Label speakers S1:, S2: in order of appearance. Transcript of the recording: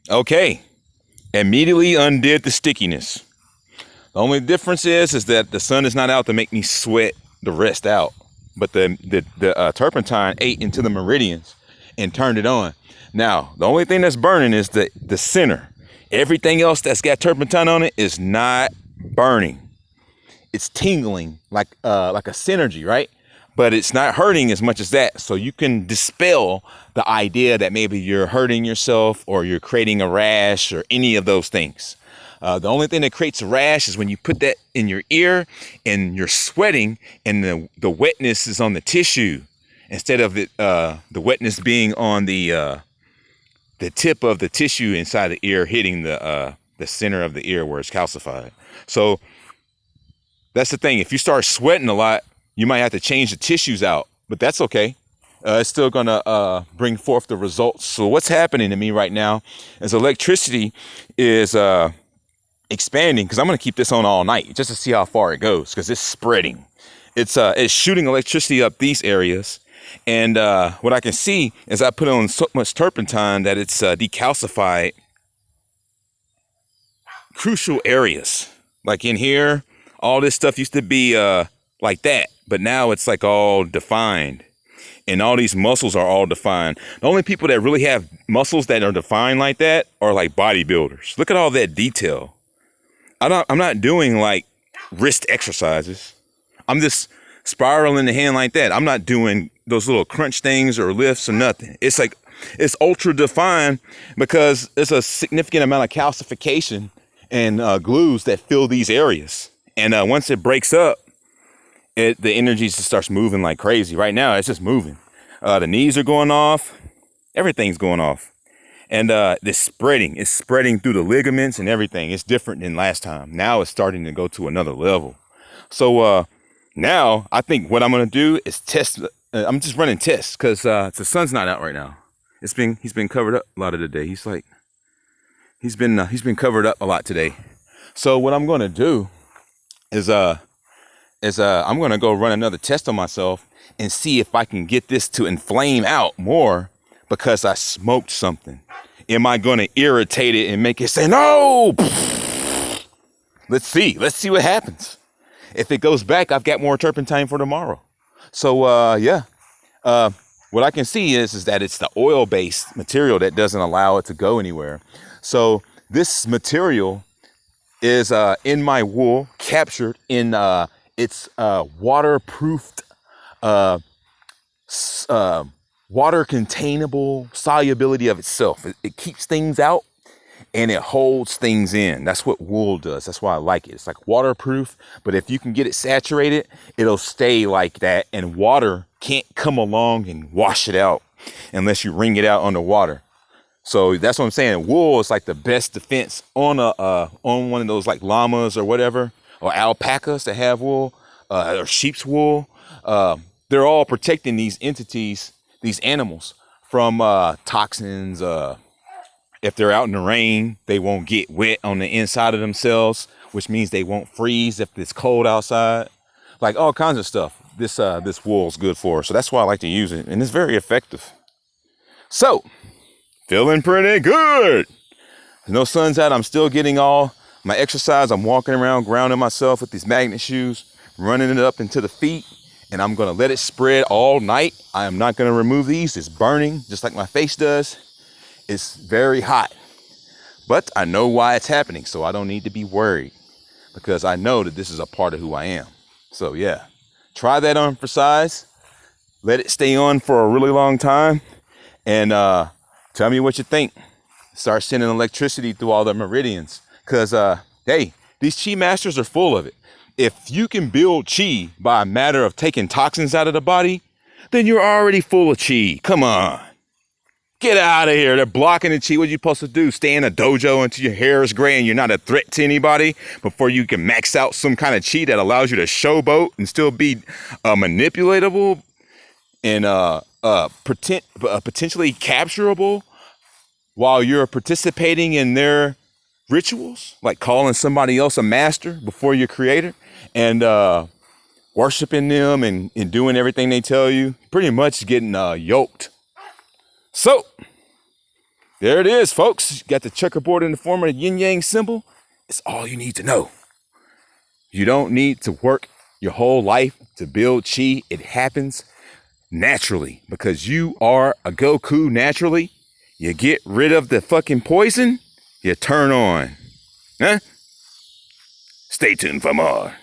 S1: Okay, immediately undid the stickiness. The only difference is that the sun is not out to make me sweat the rest out, but the turpentine ate into the meridians and turned it on. Now, the only thing that's burning is the center. Everything else that's got turpentine on it is not burning. It's tingling like a synergy, right? But it's not hurting as much as that. So you can dispel the idea that maybe you're hurting yourself or you're creating a rash or any of those things. The only thing that creates a rash is when you put that in your ear and you're sweating and the wetness is on the tissue instead of the wetness being on the tip of the tissue inside the ear hitting the center of the ear where it's calcified. So that's the thing. If you start sweating a lot, you might have to change the tissues out, but that's okay. It's still gonna bring forth the results. So what's happening to me right now is electricity is expanding, because I'm gonna keep this on all night just to see how far it goes, because it's spreading. It's shooting electricity up these areas, and what I can see is I put on so much turpentine that it's decalcified crucial areas. Like in here, all this stuff used to be like that, but now it's like all defined, and all these muscles are all defined. The only people that really have muscles that are defined like that are like bodybuilders. Look at all that detail. I'm not doing like wrist exercises. I'm just spiraling the hand like that. I'm not doing those little crunch things or lifts or nothing. It's like, it's ultra defined because there's a significant amount of calcification and glues that fill these areas. And once it breaks up, the energy just starts moving like crazy. Right now, it's just moving. The knees are going off. Everything's going off. And it's spreading through the ligaments and everything. It's different than last time. Now it's starting to go to another level. So now I think what I'm going to do is test. I'm just running tests because the sun's not out right now. He's been covered up a lot of the day. He's been covered up a lot today. So what I'm going to do is I'm going to go run another test on myself and see if I can get this to inflame out more because I smoked something. Am I going to irritate it and make it say no? Let's see what happens. If it goes back, I've got more turpentine for tomorrow. So yeah, what I can see is that it's the oil-based material that doesn't allow it to go anywhere. So this material is in my wool, captured in its waterproofed, water containable solubility of itself. It keeps things out and it holds things in. That's what wool does. That's why I like it. It's like waterproof, but if you can get it saturated, it'll stay like that, and water can't come along and wash it out unless you wring it out underwater. So that's what I'm saying. Wool is like the best defense on one of those like llamas or whatever, or alpacas that have wool, or sheep's wool. They're all protecting these entities, these animals, from toxins. If they're out in the rain, they won't get wet on the inside of themselves, which means they won't freeze if it's cold outside. Like all kinds of stuff. This wool is good for. So that's why I like to use it, and it's very effective. So, feeling pretty good. No sun's out. I'm still getting all my exercise. I'm walking around, grounding myself with these magnet shoes, running it up into the feet, and I'm going to let it spread all night. I am not going to remove these. It's burning just like my face does. It's very hot, but I know why it's happening, so I don't need to be worried because I know that this is a part of who I am. So yeah, try that on for size. Let it stay on for a really long time, and tell me what you think. Start sending electricity through all the meridians, because hey, these chi masters are full of it. If you can build chi by a matter of taking toxins out of the body, then you're already full of chi. Come on. Get out of here. They're blocking the chi. What are you supposed to do? Stay in a dojo until your hair is gray and you're not a threat to anybody before you can max out some kind of chi that allows you to showboat and still be manipulatable and potentially capturable while you're participating in their rituals, like calling somebody else a master before your creator and worshiping them and doing everything they tell you, pretty much getting yoked. So There it is, folks. You got the checkerboard in the form of the yin-yang symbol. It's all you need to know. You don't need to work your whole life to build chi. It happens naturally because you are a Goku naturally. You get rid of the fucking poison, you turn on. Huh? Stay tuned for more.